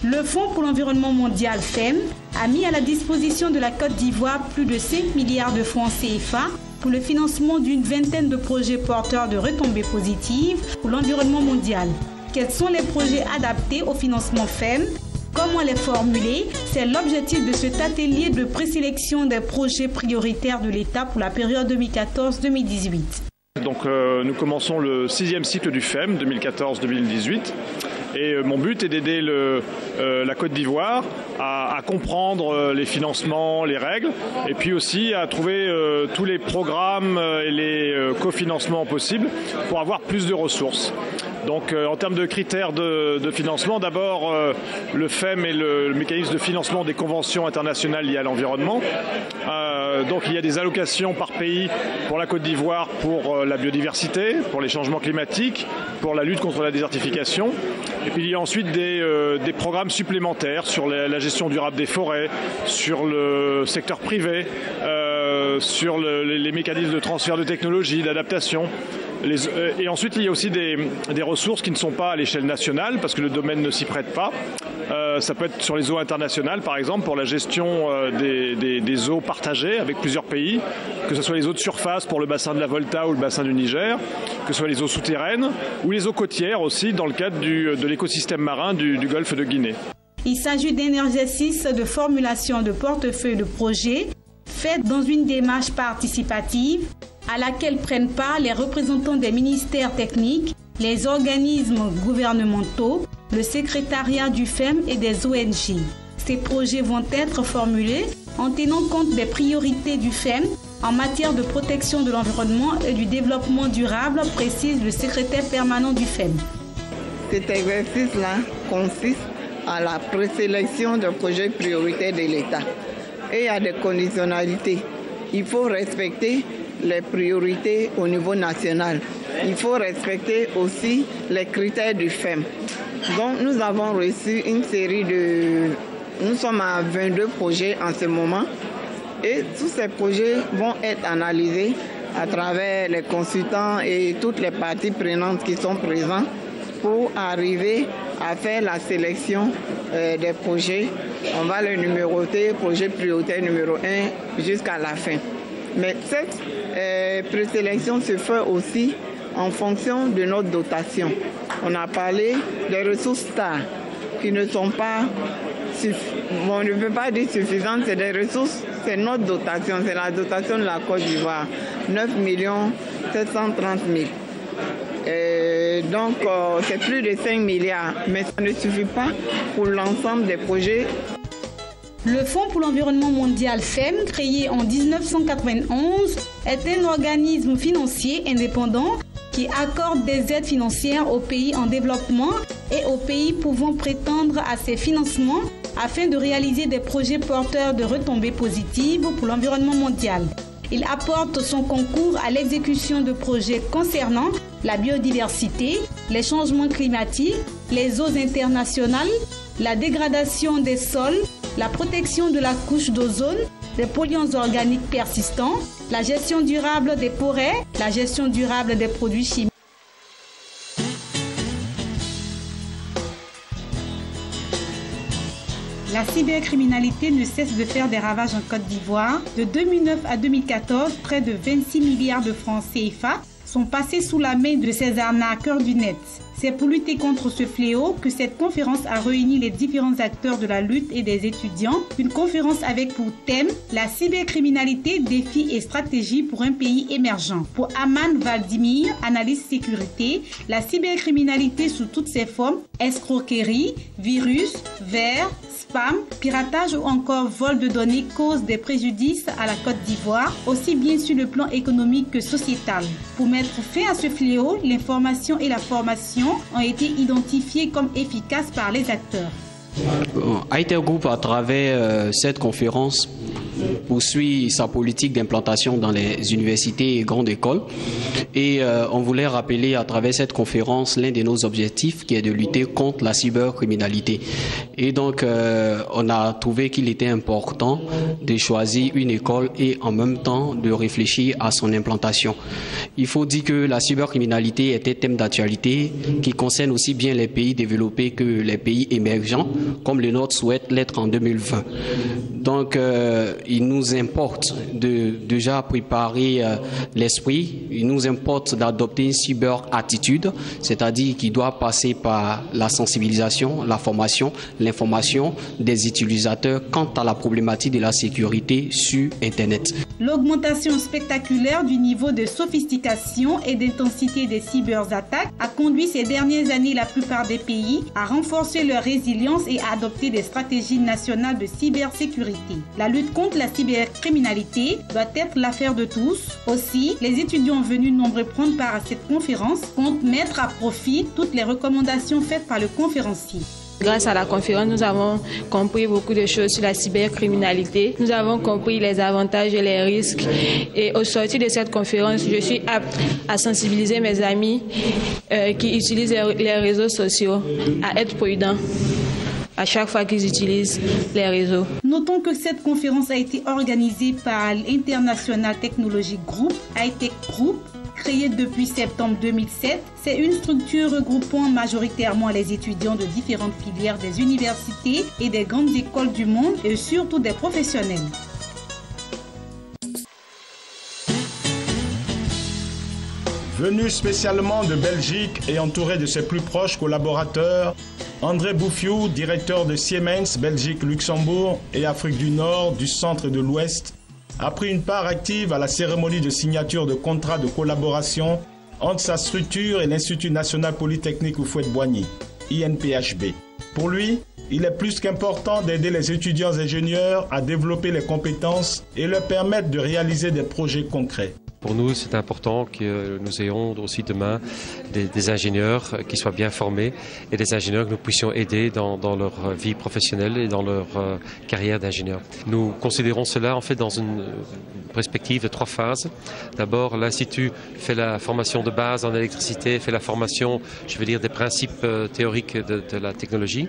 Le Fonds pour l'environnement mondial FEM a mis à la disposition de la Côte d'Ivoire plus de 5 milliards de francs CFA pour le financement d'une vingtaine de projets porteurs de retombées positives pour l'environnement mondial. Quels sont les projets adaptés au financement FEM? Comment les formuler? C'est l'objectif de cet atelier de présélection des projets prioritaires de l'État pour la période 2014-2018. Donc nous commençons le 6e cycle du FEM 2014-2018 et mon but est d'aider la Côte d'Ivoire à comprendre les financements, les règles et puis aussi à trouver tous les programmes et les cofinancements possibles pour avoir plus de ressources. Donc en termes de critères de financement, d'abord le FEM est le mécanisme de financement des conventions internationales liées à l'environnement. Donc il y a des allocations par pays pour la Côte d'Ivoire pour la biodiversité, pour les changements climatiques, pour la lutte contre la désertification. Et puis il y a ensuite des programmes supplémentaires sur la gestion durable des forêts, sur le secteur privé, sur les mécanismes de transfert de technologie, d'adaptation. Et ensuite, il y a aussi des ressources qui ne sont pas à l'échelle nationale parce que le domaine ne s'y prête pas. Ça peut être sur les eaux internationales, par exemple, pour la gestion des eaux partagées avec plusieurs pays, que ce soit les eaux de surface pour le bassin de la Volta ou le bassin du Niger, que ce soit les eaux souterraines ou les eaux côtières aussi dans le cadre de l'écosystème marin du golfe de Guinée. Il s'agit d'un exercice de formulation de portefeuille de projets fait dans une démarche participative à laquelle prennent part les représentants des ministères techniques, les organismes gouvernementaux, le secrétariat du FEM et des ONG. Ces projets vont être formulés en tenant compte des priorités du FEM en matière de protection de l'environnement et du développement durable, précise le secrétaire permanent du FEM. Cet exercice-là consiste à la présélection de projets prioritaires de l'État. Et il y a des conditionnalités. Il faut respecter les priorités au niveau national. Il faut respecter aussi les critères du FEM. Donc nous avons reçu une série de... Nous sommes à 22 projets en ce moment et tous ces projets vont être analysés à travers les consultants et toutes les parties prenantes qui sont présentes pour arriver à faire la sélection des projets. On va le numéroter, projet prioritaire numéro 1 jusqu'à la fin. Mais cette présélection se fait aussi en fonction de notre dotation. On a parlé des ressources stars qui ne sont pas, on ne peut pas dire suffisantes, c'est des ressources, c'est notre dotation, c'est la dotation de la Côte d'Ivoire, 9 730 000. Donc c'est plus de 5 milliards, mais ça ne suffit pas pour l'ensemble des projets. Le Fonds pour l'environnement mondial FEM, créé en 1991, est un organisme financier indépendant qui accorde des aides financières aux pays en développement et aux pays pouvant prétendre à ces financements afin de réaliser des projets porteurs de retombées positives pour l'environnement mondial. Il apporte son concours à l'exécution de projets concernant la biodiversité, les changements climatiques, les eaux internationales, la dégradation des sols, la protection de la couche d'ozone, les polluants organiques persistants, la gestion durable des forêts, la gestion durable des produits chimiques. La cybercriminalité ne cesse de faire des ravages en Côte d'Ivoire. De 2009 à 2014, près de 26 milliards de francs CFA sont passés sous la main de ces arnaqueurs du net. C'est pour lutter contre ce fléau que cette conférence a réuni les différents acteurs de la lutte et des étudiants. Une conférence avec pour thème la cybercriminalité, défis et stratégies pour un pays émergent. Pour Aman Valdimir, analyste sécurité, la cybercriminalité sous toutes ses formes, escroquerie, virus, vers, spam, piratage ou encore vol de données cause des préjudices à la Côte d'Ivoire, aussi bien sur le plan économique que sociétal. Pour mettre fin à ce fléau, l'information et la formation ont été identifiées comme efficaces par les acteurs. IT Group, à travers cette conférence, poursuit sa politique d'implantation dans les universités et grandes écoles. Et on voulait rappeler à travers cette conférence l'un de nos objectifs qui est de lutter contre la cybercriminalité. Et donc, on a trouvé qu'il était important de choisir une école et en même temps de réfléchir à son implantation. Il faut dire que la cybercriminalité est un thème d'actualité qui concerne aussi bien les pays développés que les pays émergents, comme le nôtre souhaite l'être en 2020. Donc, il nous importe de déjà préparer l'esprit, il nous importe d'adopter une cyber-attitude, c'est-à-dire qui doit passer par la sensibilisation, la formation, l'information des utilisateurs quant à la problématique de la sécurité sur Internet. L'augmentation spectaculaire du niveau de sophistication et d'intensité des cyberattaques a conduit ces dernières années la plupart des pays à renforcer leur résilience et à adopter des stratégies nationales de cybersécurité. La lutte contre la cybercriminalité doit être l'affaire de tous. Aussi, les étudiants venus nombreux prendre part à cette conférence comptent mettre à profit toutes les recommandations faites par le conférencier. Grâce à la conférence, nous avons compris beaucoup de choses sur la cybercriminalité. Nous avons compris les avantages et les risques. Et au sortir de cette conférence, je suis apte à sensibiliser mes amis qui utilisent les réseaux sociaux à être prudents à chaque fois qu'ils utilisent les réseaux. Notons que cette conférence a été organisée par l'International Technology Group, High-Tech Group, créée depuis septembre 2007. C'est une structure regroupant majoritairement les étudiants de différentes filières des universités et des grandes écoles du monde et surtout des professionnels. Venu spécialement de Belgique et entouré de ses plus proches collaborateurs, André Bouffiou, directeur de Siemens Belgique, Luxembourg et Afrique du Nord, du Centre et de l'Ouest, a pris une part active à la cérémonie de signature de contrats de collaboration entre sa structure et l'Institut national polytechnique Houphouët-Boigny, INPHB. Pour lui, il est plus qu'important d'aider les étudiants ingénieurs à développer les compétences et leur permettre de réaliser des projets concrets. Pour nous, c'est important que nous ayons aussi demain des ingénieurs qui soient bien formés et des ingénieurs que nous puissions aider dans leur vie professionnelle et dans leur carrière d'ingénieur. Nous considérons cela en fait dans une perspective de 3 phases. D'abord, l'Institut fait la formation de base en électricité, fait la formation, je veux dire, des principes théoriques de la technologie.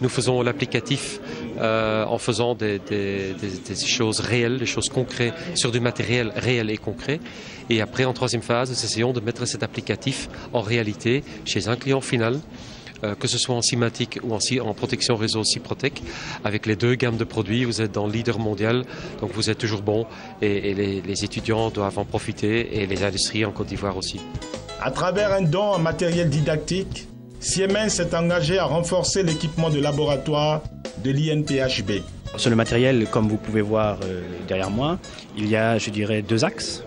Nous faisons l'applicatif en faisant des choses réelles, des choses concrètes sur du matériel réel et concret. Et après, en 3e phase, nous essayons de mettre cet applicatif en réalité chez un client final, que ce soit en Symatic ou en protection réseau Cyprotec. Avec les 2 gammes de produits, vous êtes dans le leader mondial, donc vous êtes toujours bon et les étudiants doivent en profiter et les industries en Côte d'Ivoire aussi. À travers un don en matériel didactique, Siemens s'est engagé à renforcer l'équipement de laboratoire de l'INPHB. Sur le matériel, comme vous pouvez voir derrière moi, il y a, je dirais, 2 axes.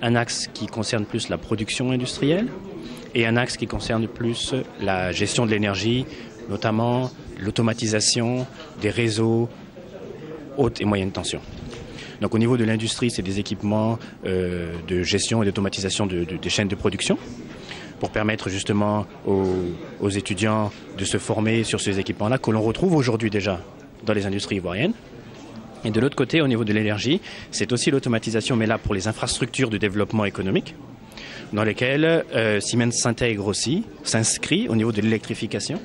Un axe qui concerne plus la production industrielle et un axe qui concerne plus la gestion de l'énergie, notamment l'automatisation des réseaux haute et moyenne tension. Donc au niveau de l'industrie, c'est des équipements de gestion et d'automatisation des chaînes de production, pour permettre justement aux étudiants de se former sur ces équipements-là que l'on retrouve aujourd'hui déjà dans les industries ivoiriennes. Et de l'autre côté, au niveau de l'énergie, c'est aussi l'automatisation, mais là pour les infrastructures de développement économique, dans lesquelles Siemens s'intègre aussi, s'inscrit au niveau de l'électrification.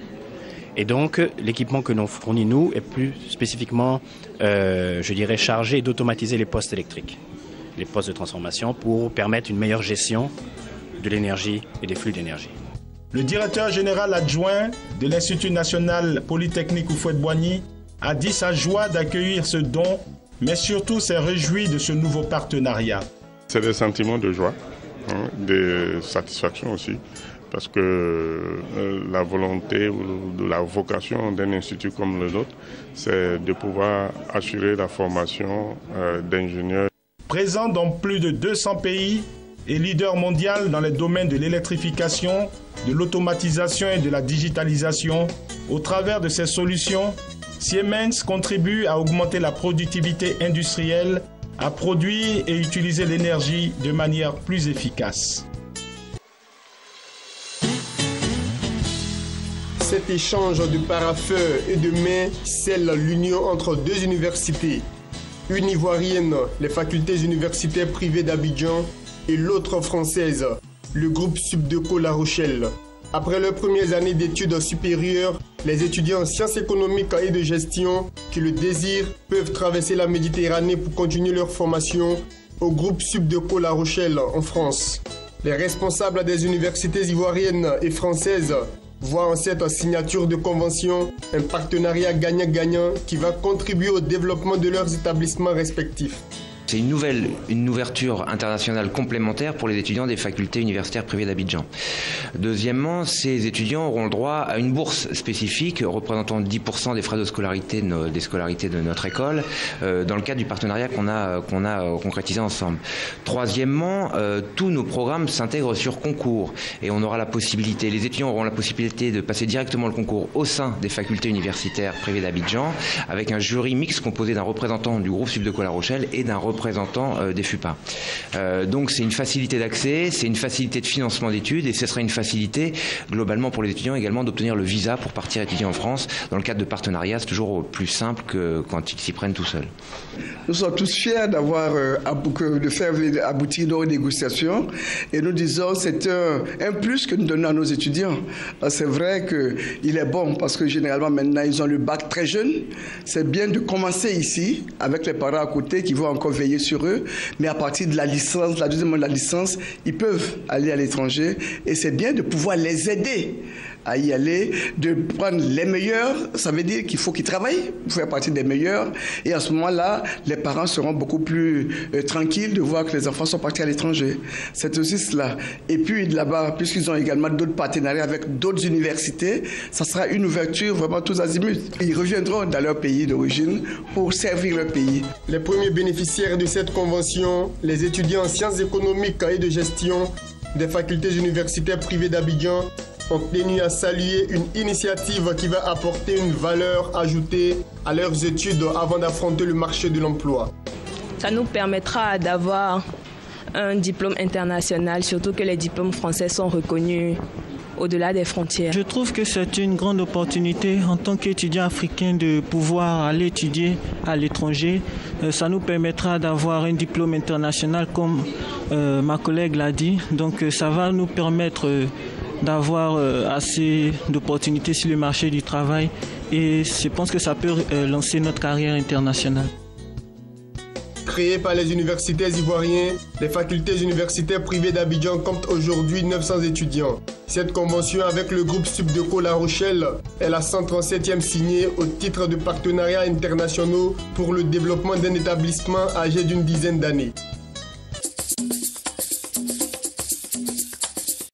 Et donc l'équipement que l'on fournit, nous, est plus spécifiquement, je dirais, chargé d'automatiser les postes électriques, les postes de transformation, pour permettre une meilleure gestion de l'énergie et des flux d'énergie. Le directeur général adjoint de l'Institut national polytechnique Houphouët-Boigny a dit sa joie d'accueillir ce don, mais surtout s'est réjoui de ce nouveau partenariat. C'est des sentiments de joie, de satisfaction aussi, parce que la volonté ou la vocation d'un institut comme le nôtre, c'est de pouvoir assurer la formation d'ingénieurs. Présent dans plus de 200 pays, et leader mondial dans les domaines de l'électrification, de l'automatisation et de la digitalisation, au travers de ces solutions, Siemens contribue à augmenter la productivité industrielle, à produire et utiliser l'énergie de manière plus efficace. Cet échange de parafeux et de mains scelle l'union entre 2 universités. une ivoirienne, les facultés universitaires privées d'Abidjan, et l'autre française, le groupe Subdeco La Rochelle. Après leurs premières années d'études supérieures, les étudiants en sciences économiques et de gestion qui le désirent peuvent traverser la Méditerranée pour continuer leur formation au groupe Subdeco La Rochelle en France. Les responsables des universités ivoiriennes et françaises voient en cette signature de convention un partenariat gagnant-gagnant qui va contribuer au développement de leurs établissements respectifs. C'est une ouverture internationale complémentaire pour les étudiants des facultés universitaires privées d'Abidjan. Deuxièmement, ces étudiants auront le droit à une bourse spécifique représentant 10% des frais de scolarité des scolarités de notre école dans le cadre du partenariat qu'on a concrétisé ensemble. Troisièmement, tous nos programmes s'intègrent sur concours et on aura la possibilité, les étudiants auront la possibilité de passer directement le concours au sein des facultés universitaires privées d'Abidjan avec un jury mixte composé d'un représentant du groupe Subdeco La Rochelle et d'un représentant des FUPA. Donc c'est une facilité d'accès, c'est une facilité de financement d'études et ce sera une facilité globalement pour les étudiants également d'obtenir le visa pour partir étudier en France. Dans le cadre de partenariats, c'est toujours plus simple que quand ils s'y prennent tout seuls. Nous sommes tous fiers de faire aboutir nos négociations et nous disons que c'est un plus que nous donnons à nos étudiants. C'est vrai qu'il est bon parce que généralement maintenant ils ont le bac très jeune. C'est bien de commencer ici avec les parents à côté qui vont encore veiller sur eux, mais à partir de la licence, la deuxième année de la licence, ils peuvent aller à l'étranger et c'est bien de pouvoir les aider à y aller, de prendre les meilleurs. Ça veut dire qu'il faut qu'ils travaillent pour faire partie des meilleurs et à ce moment-là, les parents seront beaucoup plus tranquilles de voir que les enfants sont partis à l'étranger. C'est aussi cela. Et puis de là-bas, puisqu'ils ont également d'autres partenariats avec d'autres universités, ça sera une ouverture vraiment tous azimuts. Ils reviendront dans leur pays d'origine pour servir leur pays. Les premiers bénéficiaires de cette convention, les étudiants en sciences économiques et de gestion des facultés universitaires privées d'Abidjan, ont tenu à saluer une initiative qui va apporter une valeur ajoutée à leurs études avant d'affronter le marché de l'emploi. Ça nous permettra d'avoir un diplôme international, surtout que les diplômes français sont reconnus au-delà des frontières. Je trouve que c'est une grande opportunité en tant qu'étudiant africain de pouvoir aller étudier à l'étranger. Ça nous permettra d'avoir un diplôme international comme ma collègue l'a dit. Donc ça va nous permettre d'avoir assez d'opportunités sur le marché du travail et je pense que ça peut lancer notre carrière internationale. Créée par les universitaires ivoiriens, les facultés universitaires privées d'Abidjan comptent aujourd'hui 900 étudiants. Cette convention avec le groupe Subdeco La Rochelle est la 137e signée au titre de partenariats internationaux pour le développement d'un établissement âgé d'une dizaine d'années.